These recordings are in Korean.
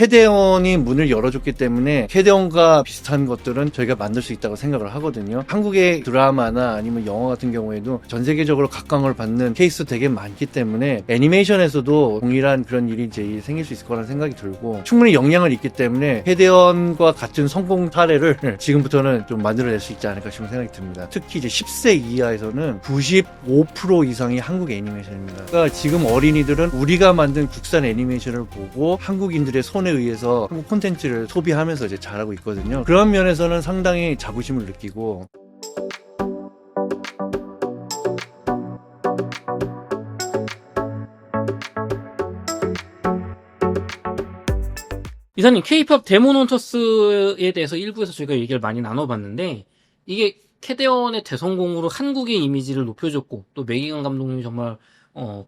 캐데온이 문을 열어줬기 때문에 캐데온과 비슷한 것들은 저희가 만들 수 있다고 생각을 하거든요. 한국의 드라마나 아니면 영화 같은 경우에도 전 세계적으로 각광을 받는 케이스 되게 많기 때문에 애니메이션에서도 동일한 그런 일이 이제 생길 수 있을 거라는 생각이 들고, 충분히 영향을 있기 때문에 캐데온과 같은 성공 사례를 지금부터는 좀 만들어낼 수 있지 않을까 싶은 생각이 듭니다. 특히 이제 10세 이하에서는 95% 이상이 한국 애니메이션입니다. 그러니까 지금 어린이들은 우리가 만든 국산 애니메이션을 보고 한국인들의 손에 의해서 한국 콘텐츠를 소비하면서 이제 자라고 있거든요. 그런 면에서는 상당히 자부심을 느끼고. 이사님, K-POP 데몬 헌터스에 대해서 일부에서 저희가 얘기를 많이 나눠봤는데, 이게 캐데온의 대성공으로 한국의 이미지를 높여줬고, 또 매기관 감독님이 정말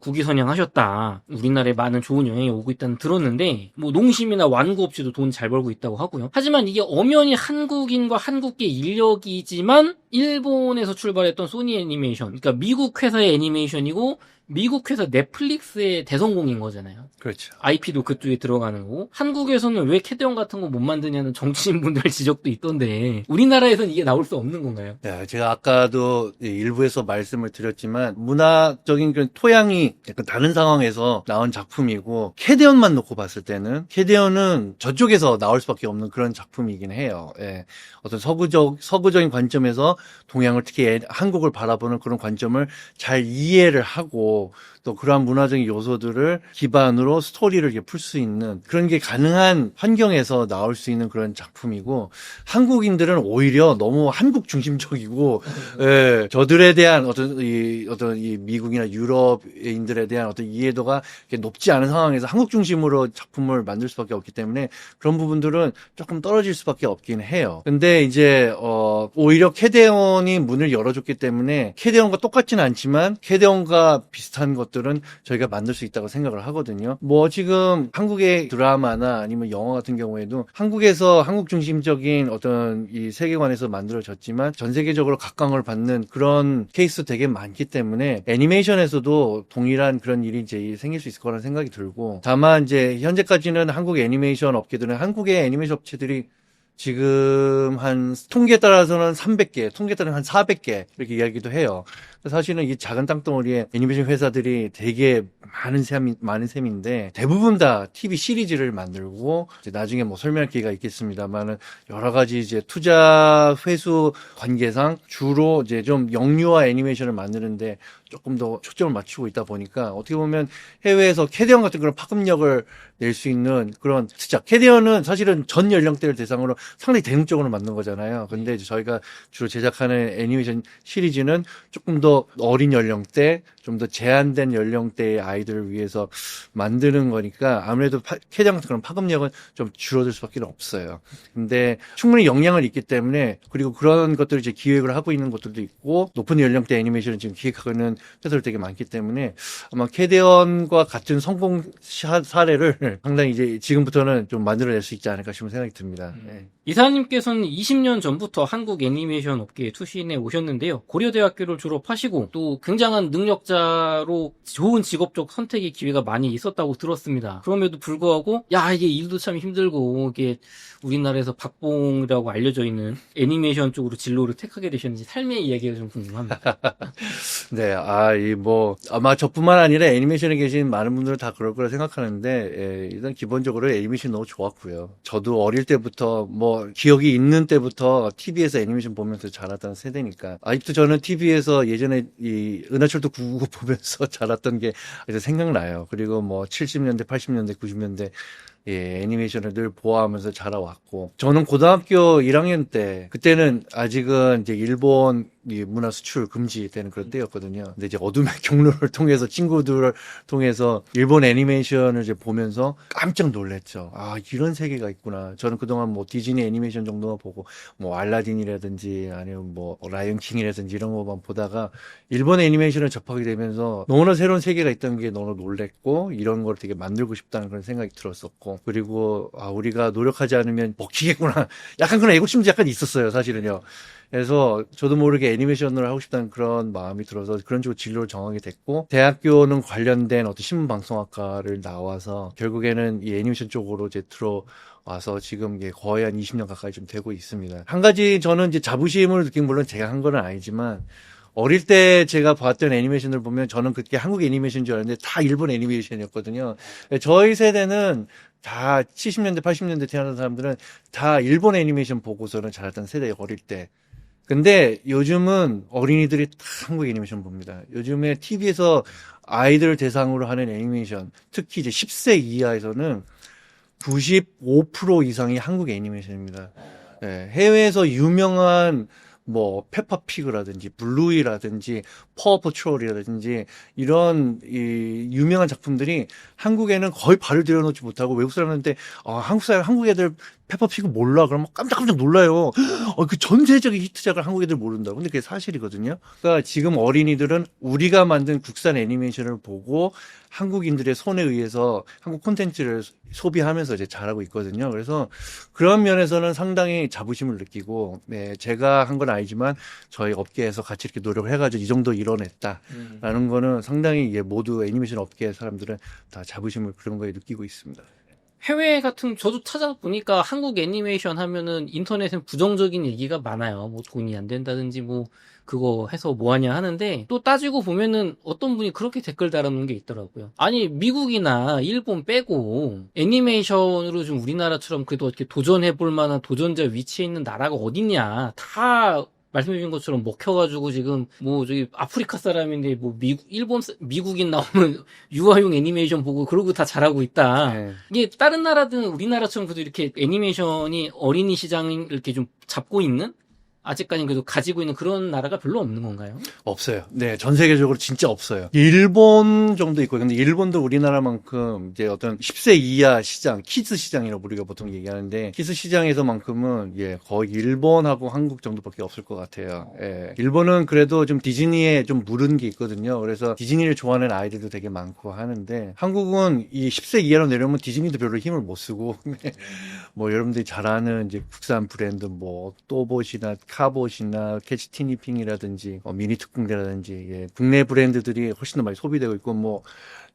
국위선양하셨다, 우리나라에 많은 좋은 영향이 오고 있다는 들었는데, 뭐 농심이나 완구 업체도 돈 잘 벌고 있다고 하고요. 하지만 이게 엄연히 한국인과 한국계 인력이지만 일본에서 출발했던 소니 애니메이션, 그러니까 미국 회사의 애니메이션이고 미국 회사 넷플릭스의 대성공인 거잖아요. 그렇죠. IP도 그쪽에 들어가는 거고, 한국에서는 왜 캐데온 같은 거 못 만드냐는 정치인분들 지적도 있던데, 우리나라에서는 이게 나올 수 없는 건가요? 네, 제가 아까도 일부에서 말씀을 드렸지만 문화적인 그런 토양이 약간 다른 상황에서 나온 작품이고, 캐데온만 놓고 봤을 때는 캐데온은 저쪽에서 나올 수밖에 없는 그런 작품이긴 해요. 예. 어떤 서구적인 관점에서 동양을, 특히 한국을 바라보는 그런 관점을 잘 이해를 하고, 또 그러한 문화적인 요소들을 기반으로 스토리를 풀 수 있는 그런 게 가능한 환경에서 나올 수 있는 그런 작품이고, 한국인들은 오히려 너무 한국 중심적이고, 예, 저들에 대한 어떤 이 미국이나 유럽인들에 대한 어떤 이해도가 높지 않은 상황에서 한국 중심으로 작품을 만들 수밖에 없기 때문에 그런 부분들은 조금 떨어질 수밖에 없긴 해요. 근데 이제 오히려 캐데온이 문을 열어줬기 때문에 캐데온과 똑같지는 않지만 캐데온과 비슷한 것들은 저희가 만들 수 있다고 생각을 하거든요. 뭐 지금 한국의 드라마나 아니면 영화 같은 경우에도 한국에서 한국 중심적인 어떤 이 세계관에서 만들어졌지만 전 세계적으로 각광을 받는 그런 케이스 되게 많기 때문에 애니메이션에서도 동일한 그런 일이 이제 생길 수 있을 거라는 생각이 들고, 다만 이제 현재까지는 한국 애니메이션 업계들은, 한국의 애니메이션 업체들이 지금 한 통계에 따라서는 300개, 통계에 따라서는 한 400개 이렇게 이야기도 해요. 사실은 이 작은 땅덩어리에 애니메이션 회사들이 되게 많은 셈인데, 대부분 다 TV 시리즈를 만들고, 이제 나중에 뭐 설명할 기회가 있겠습니다만은 여러 가지 이제 투자 회수 관계상 주로 이제 좀 영유아 애니메이션을 만드는데 조금 더 초점을 맞추고 있다 보니까, 어떻게 보면 해외에서 캐데온 같은 그런 파급력을 낼 수 있는 그런, 진짜 캐데온은 사실은 전 연령대를 대상으로 상당히 대중적으로 만든 거잖아요. 근데 이제 저희가 주로 제작하는 애니메이션 시리즈는 조금 더 어린 연령대, 좀 더 제한된 연령대의 아이들을 위해서 만드는 거니까 아무래도 캐데온 같은 그런 파급력은 좀 줄어들 수밖에 없어요. 근데 충분히 영향을 있기 때문에, 그리고 그런 것들을 이제 기획을 하고 있는 것들도 있고, 높은 연령대 애니메이션을 지금 기획하고 있는 회사들 되게 많기 때문에 아마 캐데온과 같은 성공 사례를 상당히 이제 지금부터는 좀 만들어낼 수 있지 않을까 싶은 생각이 듭니다. 네. 이사님께서는 20년 전부터 한국 애니메이션 업계에 투신해 오셨는데요. 고려대학교를 졸업하시고 또 굉장한 능력자로 좋은 직업적 선택의 기회가 많이 있었다고 들었습니다. 그럼에도 불구하고 이게 일도 참 힘들고, 이게 우리나라에서 박봉이라고 알려져 있는 애니메이션 쪽으로 진로를 택하게 되셨는지 삶의 이야기가 좀 궁금합니다. 네, 아마 저뿐만 아니라 애니메이션에 계신 많은 분들은 다 그럴 거라 생각하는데, 일단 기본적으로 애니메이션 너무 좋았고요. 저도 어릴 때부터, 기억이 있는 때부터 TV에서 애니메이션 보면서 자랐던 세대니까, 아직도 저는 TV에서 예전에 이 은하철도 999 보면서 자랐던 게 생각나요. 그리고 70년대, 80년대, 90년대 애니메이션을 늘 보아하면서 자라왔고, 저는 고등학교 1학년 때, 그때는 아직은 이제 일본 문화 수출 금지되는 그런 때였거든요. 근데 이제 어둠의 경로를 통해서, 친구들을 통해서 일본 애니메이션을 이제 보면서 깜짝 놀랐죠. 이런 세계가 있구나. 저는 그동안 디즈니 애니메이션 정도만 보고, 알라딘이라든지 아니면 라이언킹이라든지 이런 거만 보다가 일본 애니메이션을 접하게 되면서 너무나 새로운 세계가 있다는 게 너무 놀랬고, 이런 걸 되게 만들고 싶다는 그런 생각이 들었었고, 그리고 우리가 노력하지 않으면 먹히겠구나. 약간 그런 애국심도 약간 있었어요, 사실은요. 그래서 저도 모르게 애니메이션을 하고 싶다는 그런 마음이 들어서 그런 쪽으로 진로를 정하게 됐고, 대학교는 관련된 어떤 신문방송학과를 나와서 결국에는 이 애니메이션 쪽으로 이제 들어와서 지금 이게 거의 한 20년 가까이 좀 되고 있습니다. 한 가지 저는 이제 자부심을 느낀, 물론 제가 한 건 아니지만, 어릴 때 제가 봤던 애니메이션을 보면 저는 그게 한국 애니메이션인 줄 알았는데 다 일본 애니메이션이었거든요. 저희 세대는 다 70년대, 80년대 태어난 사람들은 다 일본 애니메이션 보고서는 자랐던 세대예요, 어릴 때. 근데 요즘은 어린이들이 다 한국 애니메이션 봅니다. 요즘에 TV에서 아이들 대상으로 하는 애니메이션, 특히 이제 10세 이하에서는 95% 이상이 한국 애니메이션입니다. 예, 해외에서 유명한 뭐 페퍼피그라든지 블루이라든지 퍼포트롤이라든지 이런 이 유명한 작품들이 한국에는 거의 발을 들여놓지 못하고, 외국 사람한테 한국 애들 페퍼피그 몰라 그러면 깜짝깜짝 놀라요. 그 전세적인 히트작을 한국 애들 모른다고. 근데 그게 사실이거든요. 그러니까 지금 어린이들은 우리가 만든 국산 애니메이션을 보고 한국인들의 손에 의해서 한국 콘텐츠를 소비하면서 이제 자라고 있거든요. 그래서 그런 면에서는 상당히 자부심을 느끼고, 네, 제가 한 건 아니지만 저희 업계에서 같이 이렇게 노력을 해가지고 이 정도 이뤄냈다라는 거는 상당히 모두 애니메이션 업계 사람들은 다 자부심을 그런 거에 느끼고 있습니다. 해외 같은 저도 찾아보니까 한국 애니메이션 하면은 인터넷엔 부정적인 얘기가 많아요. 뭐 돈이 안 된다든지 뭐 그거 해서 뭐 하냐 하는데, 또 따지고 보면은 어떤 분이 그렇게 댓글 달아놓은 게 있더라고요. 아니 미국이나 일본 빼고 애니메이션으로 좀 우리나라처럼 그래도 어떻게 도전해볼 만한 도전자 위치에 있는 나라가 어딨냐, 다 말씀해주신 것처럼 먹혀가지고 지금 뭐 저기 아프리카 사람인데 뭐 미국인 나오면 유아용 애니메이션 보고 그러고 다 잘하고 있다. 네. 이게 다른 나라든 우리나라처럼 그래도 이렇게 애니메이션이 어린이 시장을 이렇게 좀 잡고 있는, 아직까지 그래도 가지고 있는 그런 나라가 별로 없는 건가요? 없어요. 네, 전 세계적으로 진짜 없어요. 일본 정도 있고, 근데 일본도 우리나라만큼 이제 어떤 10세 이하 시장, 키즈 시장이라고 우리가 보통 얘기하는데, 키즈 시장에서만큼은 거의 일본하고 한국 정도밖에 없을 것 같아요. 예. 일본은 그래도 좀 디즈니에 좀 물은 게 있거든요. 그래서 디즈니를 좋아하는 아이들도 되게 많고 하는데, 한국은 이 10세 이하로 내려오면 디즈니도 별로 힘을 못 쓰고, 뭐 여러분들이 잘 아는 이제 국산 브랜드 뭐 또봇이나 카봇이나 캐치티니핑이라든지 미니 특공대라든지 국내 브랜드들이 훨씬 더 많이 소비되고 있고, 뭐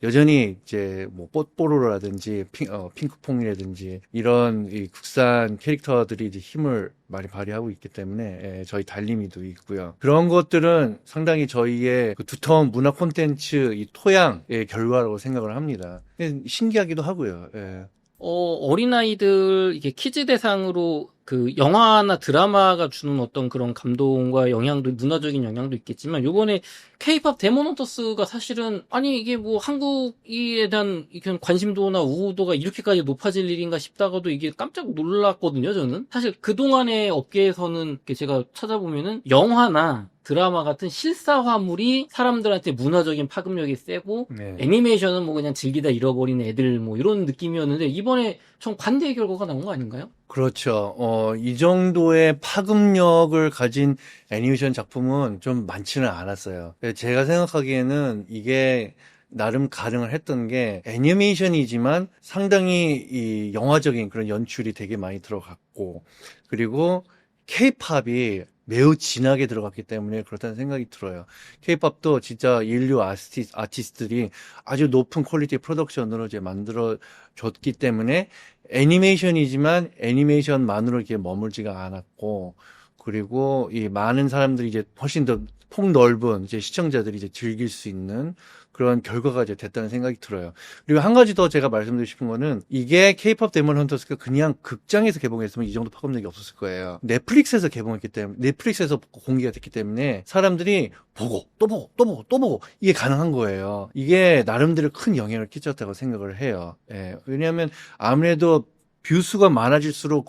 여전히 이제 뭐 뽀뽀로라든지 핑크퐁이라든지 이런 이 국산 캐릭터들이 이제 힘을 많이 발휘하고 있기 때문에 저희 달림이도 있고요. 그런 것들은 상당히 저희의 그 두터운 문화 콘텐츠 이 토양의 결과라고 생각을 합니다. 신기하기도 하고요. 예. 어린아이들, 이게 키즈 대상으로 그 영화나 드라마가 주는 어떤 그런 감동과 영향도, 문화적인 영향도 있겠지만, 요번에 K-팝 데몬 헌터스가 사실은, 아니, 이게 뭐 한국에 대한 이런 관심도나 우호도가 이렇게까지 높아질 일인가 싶다가도 이게 깜짝 놀랐거든요, 저는. 사실 그동안의 업계에서는 이렇게 제가 찾아보면은 영화나 드라마 같은 실사화물이 사람들한테 문화적인 파급력이 세고, 네. 애니메이션은 뭐 그냥 즐기다 잃어버린 애들 뭐 이런 느낌이었는데, 이번에 좀 반대의 결과가 나온 거 아닌가요? 그렇죠. 이 정도의 파급력을 가진 애니메이션 작품은 좀 많지는 않았어요. 제가 생각하기에는 이게 나름 가능을 했던 게, 애니메이션이지만 상당히 이 영화적인 그런 연출이 되게 많이 들어갔고, 그리고 케이팝이 매우 진하게 들어갔기 때문에 그렇다는 생각이 들어요. 케이팝도 진짜 인류 아티스트들이 아주 높은 퀄리티의 프로덕션으로 이제 만들어졌기 때문에 애니메이션이지만 애니메이션만으로 이렇게 머물지가 않았고, 그리고 이 많은 사람들이 이제 훨씬 더 폭넓은 이제 시청자들이 이제 즐길 수 있는 그런 결과가 이제 됐다는 생각이 들어요. 그리고 한 가지 더 제가 말씀드리고 싶은 거는, 이게 K-팝 데몬 헌터스가 그냥 극장에서 개봉했으면 이 정도 파급력이 없었을 거예요. 넷플릭스에서 개봉했기 때문에, 넷플릭스에서 공개가 됐기 때문에 사람들이 보고 또 보고 또 보고 또 보고 이게 가능한 거예요. 이게 나름대로 큰 영향을 끼쳤다고 생각을 해요. 왜냐하면 아무래도 뷰수가 많아질수록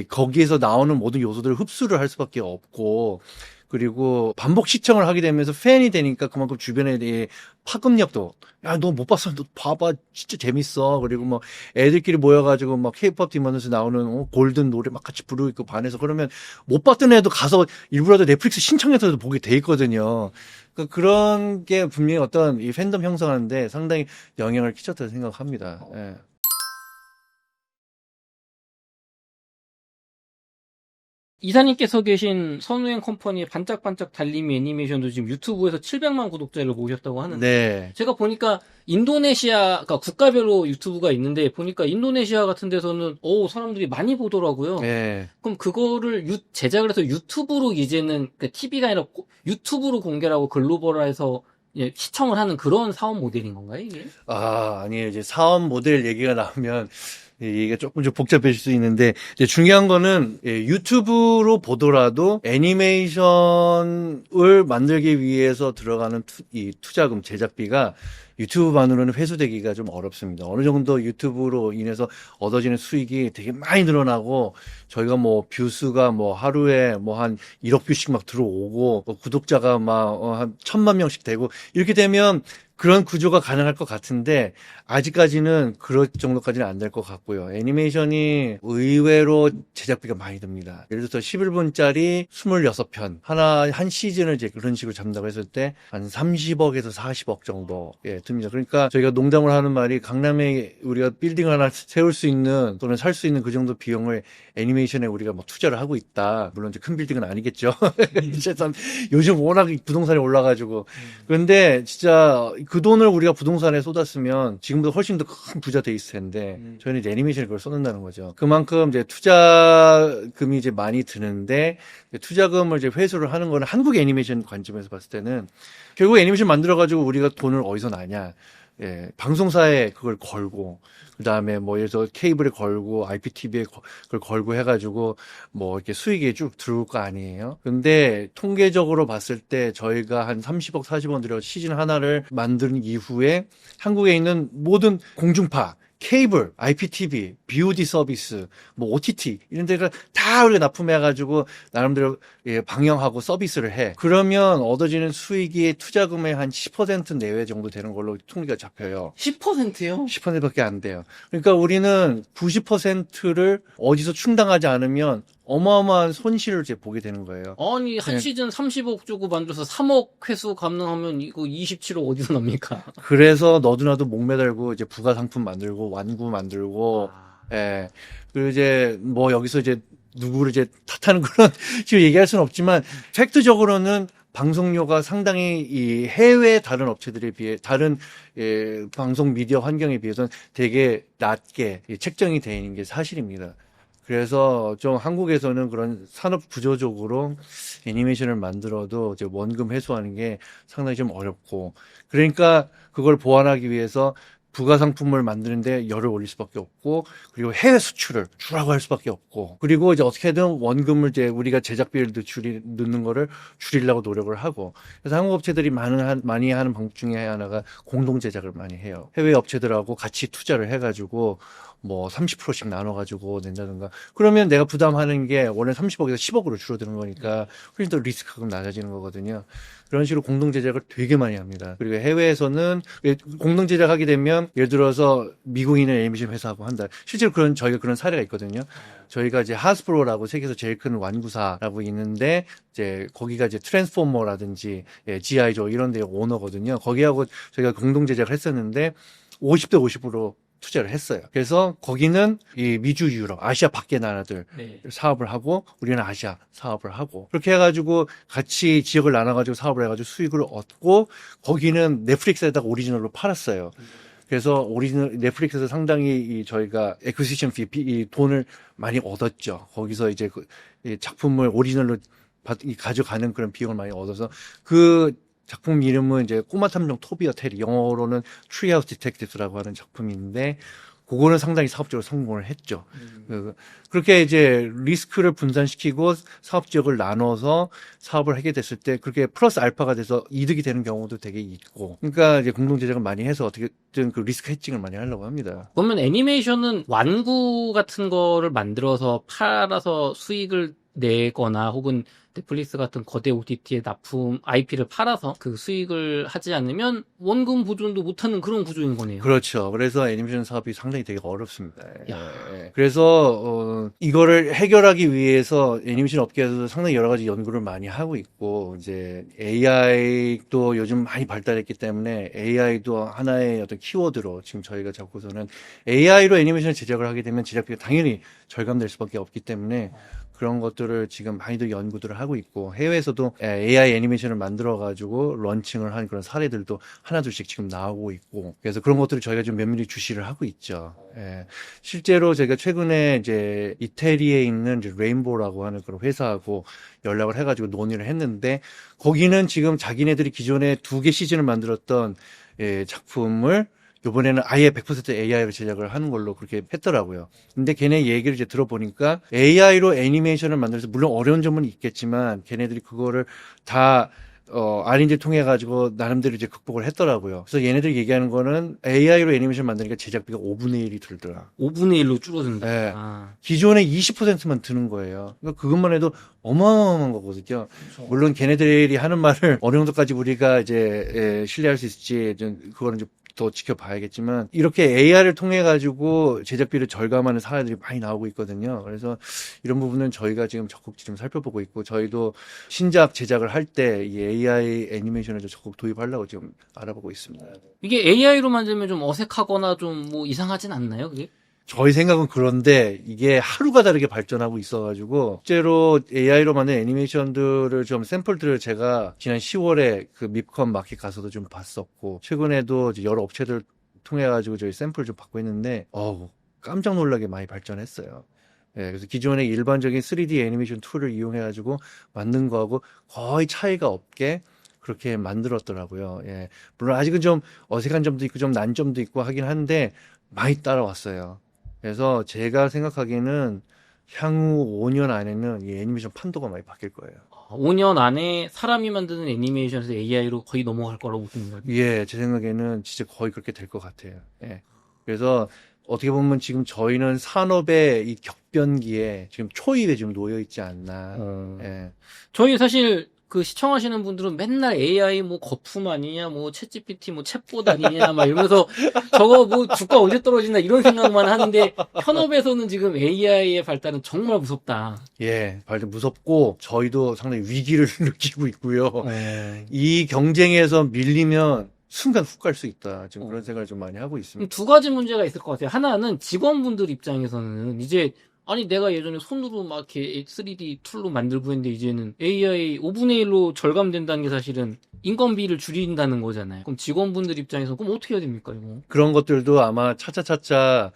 거기에서 나오는 모든 요소들을 흡수를 할 수밖에 없고, 그리고 반복 시청을 하게 되면서 팬이 되니까 그만큼 주변에 대해 파급력도, 야, 너 못 봤어? 너 봐봐. 진짜 재밌어. 그리고 뭐 애들끼리 모여가지고 막 K-pop 디먼에서 나오는 골든 노래 막 같이 부르고 있고 반해서, 그러면 못 봤던 애도 가서 일부라도 넷플릭스 신청해서도 보게 돼 있거든요. 그러니까 그런 게 분명히 어떤 이 팬덤 형성하는데 상당히 영향을 끼쳤다고 생각합니다. 예. 이사님께서 계신 선우행 컴퍼니의 반짝반짝 달림이 애니메이션도 지금 유튜브에서 700만 구독자를 모으셨다고 하는데 네. 제가 보니까 인도네시아, 그러니까 국가별로 유튜브가 있는데 보니까 인도네시아 같은 데서는 사람들이 많이 보더라고요. 네. 그럼 그거를 제작을 해서 유튜브로 이제는 TV가 아니라 유튜브로 공개를 하고 글로벌화해서 시청을 하는 그런 사업 모델인 건가요, 이게? 아니에요. 이제 사업 모델 얘기가 나오면 이게 조금 좀 복잡해질 수 있는데 이제 중요한 거는 유튜브로 보더라도 애니메이션을 만들기 위해서 들어가는 이 투자금 제작비가 유튜브만으로는 회수되기가 좀 어렵습니다. 어느 정도 유튜브로 인해서 얻어지는 수익이 되게 많이 늘어나고 저희가 뭐 뷰수가 뭐 하루에 뭐 한 1억 뷰씩 막 들어오고 뭐 구독자가 막 한 1,000만 명씩 되고 이렇게 되면 그런 구조가 가능할 것 같은데 아직까지는 그럴 정도까지는 안 될 것 같고요. 애니메이션이 의외로 제작비가 많이 듭니다. 예를 들어서 11분짜리 26편 한 시즌을 이제 그런 식으로 잡는다고 했을 때 한 30억에서 40억 정도 듭니다. 그러니까 저희가 농담을 하는 말이 강남에 우리가 빌딩 하나 세울 수 있는 또는 살 수 있는 그 정도 비용을 애니메이션에 우리가 뭐 투자를 하고 있다. 물론 이제 큰 빌딩은 아니겠죠. 요즘 워낙 부동산이 올라가지고 그런데 진짜 그 돈을 우리가 부동산에 쏟았으면 지금보다 훨씬 더 큰 부자 돼 있을 텐데 저희는 이제 애니메이션에 그걸 쏟는다는 거죠. 그만큼 이제 투자금이 이제 많이 드는데 투자금을 이제 회수를 하는 거는 한국 애니메이션 관점에서 봤을 때는 결국 애니메이션 만들어 가지고 우리가 돈을 어디서 나냐? 방송사에 그걸 걸고 그다음에 뭐 예를 들어 케이블에 걸고 IPTV에 그걸 걸고 해가지고 뭐 이렇게 수익이 쭉 들어올 거 아니에요. 근데 통계적으로 봤을 때 저희가 한 30억 40억 들여 시즌 하나를 만든 이후에 한국에 있는 모든 공중파 케이블, IPTV, VOD 서비스, 뭐 OTT 이런 데가 다 우리가 납품해가지고 나름대로 방영하고 서비스를 해. 그러면 얻어지는 수익이 투자금의 한 10% 내외 정도 되는 걸로 통계가 잡혀요. 10%요? 10%밖에 안 돼요. 그러니까 우리는 90%를 어디서 충당하지 않으면 어마어마한 손실을 이제 보게 되는 거예요. 아니, 한 시즌 30억 주고 만들어서 3억 회수 감능하면 이거 27억 어디서 납니까? 그래서 너도나도 목 매달고 이제 부가 상품 만들고 완구 만들고 그리고 이제 뭐 여기서 이제 누구를 이제 탓하는 그런 식으로 얘기할 수는 없지만 팩트적으로는 방송료가 상당히 이 해외 다른 업체들에 비해 다른 방송 미디어 환경에 비해서는 되게 낮게 책정이 되어 있는 게 사실입니다. 그래서 좀 한국에서는 그런 산업 구조적으로 애니메이션을 만들어도 이제 원금 회수하는 게 상당히 좀 어렵고 그러니까 그걸 보완하기 위해서 부가 상품을 만드는데 열을 올릴 수밖에 없고 그리고 해외 수출을 주라고 할 수밖에 없고 그리고 이제 어떻게든 원금을 이제 우리가 제작비를 넣는 거를 줄이려고 노력을 하고 그래서 한국 업체들이 많이 하는 방법 중에 하나가 공동 제작을 많이 해요. 해외 업체들하고 같이 투자를 해가지고 뭐 30%씩 나눠가지고 낸다든가 그러면 내가 부담하는 게 원래 30억에서 10억으로 줄어드는 거니까 훨씬 더 리스크가 낮아지는 거거든요. 그런 식으로 공동 제작을 되게 많이 합니다. 그리고 해외에서는 공동 제작하게 되면 예를 들어서 미국인의 애니메이션 회사하고 한다. 실제로 저희가 그런 사례가 있거든요. 저희가 이제 하스브로라고 세계에서 제일 큰 완구사라고 있는데 이제 거기가 이제 트랜스포머라든지 G.I. 조 이런 데 오너거든요. 거기하고 저희가 공동 제작을 했었는데 50대 50으로 투자를 했어요. 그래서 거기는 이 미주, 유럽, 아시아 밖의 나라들 사업을 하고 우리는 아시아 사업을 하고 그렇게 해가지고 같이 지역을 나눠가지고 사업을 해가지고 수익을 얻고 거기는 넷플릭스에다가 오리지널로 팔았어요. 그래서 넷플릭스에서 상당히 저희가 에쿠시션 이 돈을 많이 얻었죠. 거기서 이제 이 작품을 오리지널로 가져가는 그런 비용을 많이 얻어서 그 작품 이름은 이제 꼬마 탐정 토비와 테리, 영어로는 트리하우스 디텍티브라고 하는 작품인데 그거는 상당히 사업적으로 성공을 했죠. 그렇게 이제 리스크를 분산시키고 사업 지역을 나눠서 사업을 하게 됐을 때 그렇게 플러스 알파가 돼서 이득이 되는 경우도 되게 있고 그러니까 이제 공동 제작을 많이 해서 어떻게든 그 리스크 해칭을 많이 하려고 합니다. 그러면 애니메이션은 완구 같은 거를 만들어서 팔아서 수익을 내거나 혹은 넷플릭스 같은 거대 OTT에 납품 IP를 팔아서 그 수익을 하지 않으면 원금 보존도 못하는 그런 구조인 거네요. 그렇죠. 그래서 애니메이션 사업이 상당히 되게 어렵습니다. 그래서 이거를 해결하기 위해서 애니메이션 업계에서 상당히 여러 가지 연구를 많이 하고 있고 이제 AI도 요즘 많이 발달했기 때문에 AI도 하나의 어떤 키워드로 지금 저희가 잡고서는 AI로 애니메이션 제작을 하게 되면 제작비가 당연히 절감될 수밖에 없기 때문에 그런 것들을 지금 많이들 연구들을 하고 있고 해외에서도 AI 애니메이션을 만들어 가지고 런칭을 한 그런 사례들도 하나둘씩 지금 나오고 있고 그래서 그런 것들을 저희가 좀 면밀히 주시를 하고 있죠. 예. 실제로 제가 최근에 이제 이태리에 있는 이제 레인보우라고 하는 그런 회사하고 연락을 해가지고 논의를 했는데 거기는 지금 자기네들이 기존에 2개 시즌을 만들었던 작품을 이번에는 아예 100% AI로 제작을 하는 걸로 그렇게 했더라고요. 근데 걔네 얘기를 이제 들어보니까 AI로 애니메이션을 만들어서 물론 어려운 점은 있겠지만 걔네들이 그거를 다 R&D 통해 가지고 나름대로 이제 극복을 했더라고요. 그래서 얘네들이 얘기하는 거는 AI로 애니메이션 만드니까 제작비가 5분의 1이 들더라. 5분의 1로 줄어든다. 네. 아, 기존에 20%만 드는 거예요. 그러니까 그것만 해도 어마어마한 거거든요. 그렇죠. 물론 걔네들이 하는 말을 어느 정도까지 우리가 이제 신뢰할 수 있을지 좀 그거는 좀 더 지켜봐야겠지만 이렇게 AI를 통해 가지고 제작비를 절감하는 사례들이 많이 나오고 있거든요. 그래서 이런 부분은 저희가 지금 적극 좀 살펴보고 있고 저희도 신작 제작을 할 때 이 AI 애니메이션을 좀 적극 도입하려고 지금 알아보고 있습니다. 이게 AI로 만들면 좀 어색하거나 좀 뭐 이상하진 않나요, 그게? 저희 생각은 그런데 이게 하루가 다르게 발전하고 있어가지고 실제로 AI로 만든 애니메이션들을 좀 샘플들을 제가 지난 10월에 그 밉컴 마켓 가서도 좀 봤었고 최근에도 이제 여러 업체들 통해 가지고 저희 샘플 좀 받고 있는데 깜짝 놀라게 많이 발전했어요. 예, 그래서 기존의 일반적인 3D 애니메이션 툴을 이용해 가지고 만든 거하고 거의 차이가 없게 그렇게 만들었더라고요. 예. 물론 아직은 좀 어색한 점도 있고 좀 난점도 있고 하긴 한데 많이 따라왔어요. 그래서 제가 생각하기에는 향후 5년 안에는 이 애니메이션 판도가 많이 바뀔 거예요. 5년 안에 사람이 만드는 애니메이션에서 AI로 거의 넘어갈 거라고 보시는 거예요? 예, 제 생각에는 진짜 거의 그렇게 될 것 같아요. 예. 그래서 어떻게 보면 지금 저희는 산업의 이 격변기에 지금 초입에 지금 놓여 있지 않나. 예. 저희 사실 그 시청하시는 분들은 맨날 AI 뭐 거품 아니냐, 뭐 챗GPT 뭐 챗봇 아니냐, 막 이러면서 저거 뭐 주가 언제 떨어진다 이런 생각만 하는데 현업에서는 지금 AI의 발달은 정말 무섭다. 예, 발전 무섭고 저희도 상당히 위기를 느끼고 있고요. 네. 이 경쟁에서 밀리면 순간 훅 갈 수 있다. 지금 그런 생각을 좀 많이 하고 있습니다. 두 가지 문제가 있을 것 같아요. 하나는 직원분들 입장에서는 이제 아니 내가 예전에 손으로 막 이렇게 3D 툴로 만들고 했는데 이제는 AI 5분의 1로 절감된다는 게 사실은 인건비를 줄인다는 거잖아요. 그럼 직원분들 입장에서 그럼 어떻게 해야 됩니까, 이거? 그런 것들도 아마 차차차차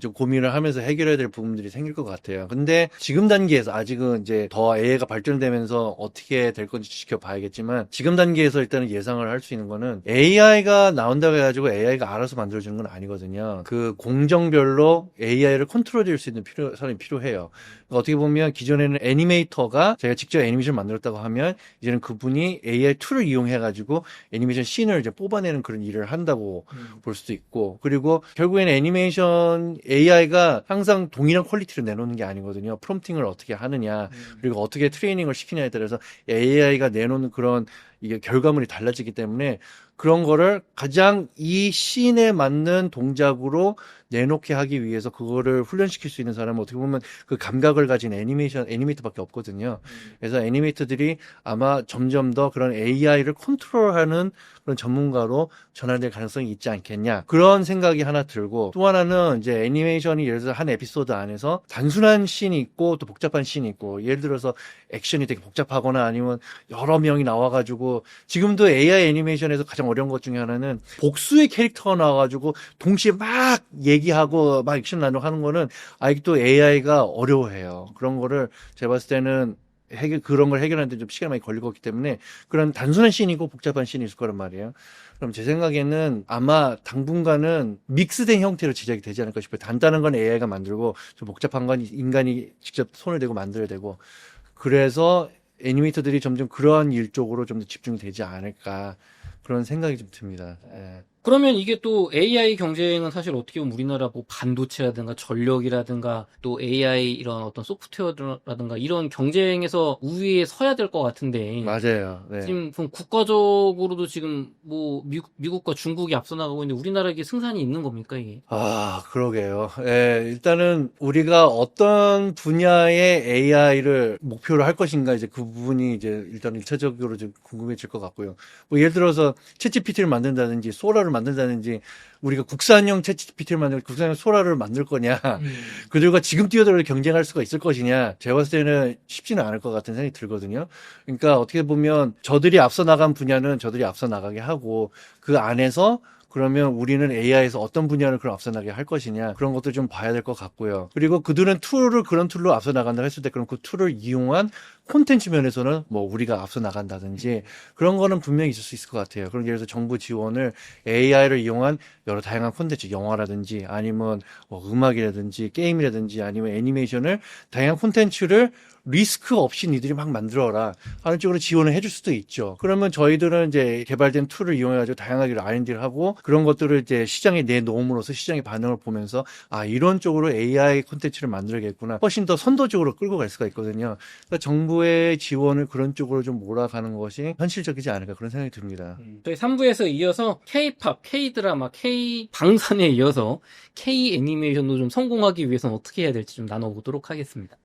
좀 고민을 하면서 해결해야 될 부분들이 생길 것 같아요. 근데 지금 단계에서 아직은 이제 더 AI가 발전되면서 어떻게 될 건지 지켜봐야겠지만 지금 단계에서 일단은 예상을 할 수 있는 거는 AI가 나온다고 해가지고 AI가 알아서 만들어주는 건 아니거든요. 그 공정별로 AI를 컨트롤할 수 있는 사람이 필요해요. 그러니까 어떻게 보면 기존에는 애니메이터가 제가 직접 애니메이션을 만들었다고 하면 이제는 그분이 AI 툴을 이용해가지고 애니메이션 씬을 이제 뽑아내는 그런 일을 한다고 볼 수도 있고 그리고 결국에는 애니메이션 AI가 항상 동일한 퀄리티를 내놓는 게 아니거든요. 프롬프팅을 어떻게 하느냐 그리고 어떻게 트레이닝을 시키냐에 따라서 AI가 내놓는 그런 이게 결과물이 달라지기 때문에 그런 거를 가장 이 씬에 맞는 동작으로 내놓게 하기 위해서 그거를 훈련시킬 수 있는 사람은 어떻게 보면 그 감각을 가진 애니메이터밖에 없거든요. 그래서 애니메이터들이 아마 점점 더 그런 AI를 컨트롤하는 그런 전문가로 전환될 가능성이 있지 않겠냐. 그런 생각이 하나 들고 또 하나는 이제 애니메이션이 예를 들어서 한 에피소드 안에서 단순한 씬이 있고 또 복잡한 씬이 있고 예를 들어서 액션이 되게 복잡하거나 아니면 여러 명이 나와가지고 지금도 AI 애니메이션에서 가장 어려운 것 중에 하나는 복수의 캐릭터가 나와가지고 동시에 막 얘기하고 막 액션 나누고 하는 거는 아직도 AI가 어려워해요. 그런 거를 제가 봤을 때는 그런 걸 해결하는데 좀 시간이 많이 걸릴 것 같기 때문에 그런 단순한 씬이고 복잡한 씬이 있을 거란 말이에요. 그럼 제 생각에는 아마 당분간은 믹스된 형태로 제작이 되지 않을까 싶어요. 단단한 건 AI가 만들고 좀 복잡한 건 인간이 직접 손을 대고 만들어야 되고 그래서 애니메이터들이 점점 그러한 일 쪽으로 좀 더 집중이 되지 않을까 그런 생각이 좀 듭니다. 예. 그러면 이게 또 AI 경쟁은 사실 어떻게 보면 우리나라 뭐 반도체라든가 전력이라든가 또 AI 이런 어떤 소프트웨어라든가 이런 경쟁에서 우위에 서야 될 것 같은데 맞아요. 네. 지금 그럼 국가적으로도 지금 뭐 미국과 중국이 앞서 나가고 있는데 우리나라에게 승산이 있는 겁니까 이게? 아, 그러게요. 예, 일단은 우리가 어떤 분야의 AI를 목표로 할 것인가 이제 그 부분이 이제 일단 1차적으로 좀 궁금해질 것 같고요. 뭐 예를 들어서 챗GPT를 만든다든지 소라를 만든다든지 우리가 국산형 챗GPT를 만들 국산형 소라를 만들 거냐 그들과 지금 뛰어들어 경쟁할 수가 있을 것이냐 제가 봤을 때는 쉽지는 않을 것 같은 생각이 들거든요. 그러니까 어떻게 보면 저들이 앞서 나간 분야는 저들이 앞서 나가게 하고 그 안에서 그러면 우리는 AI에서 어떤 분야를 그럼 앞서 나가게 할 것이냐 그런 것도 좀 봐야 될 것 같고요. 그리고 그들은 그런 툴로 앞서 나간다 했을 때 그럼 그 툴을 이용한 콘텐츠 면에서는 뭐 우리가 앞서 나간다든지 그런 거는 분명히 있을 수 있을 것 같아요. 그런 예를 들어서 정부 지원을 AI를 이용한 여러 다양한 콘텐츠, 영화라든지 아니면 뭐 음악이라든지 게임이라든지 아니면 애니메이션을 다양한 콘텐츠를 리스크 없이 니들이 막 만들어라 하는 쪽으로 지원을 해줄 수도 있죠. 그러면 저희들은 이제 개발된 툴을 이용해가지고 다양하게 R&D를 하고 그런 것들을 이제 시장에 내놓음으로써 시장의 반응을 보면서 아 이런 쪽으로 AI 콘텐츠를 만들겠구나 훨씬 더 선도적으로 끌고 갈 수가 있거든요. 그러니까 정부의 지원을 그런 쪽으로 좀 몰아가는 것이 현실적이지 않을까 그런 생각이 듭니다. 저희 3부에서 이어서 K-팝, K-드라마, K-방산에 이어서 K-애니메이션도 좀 성공하기 위해서는 어떻게 해야 될지 좀 나눠보도록 하겠습니다.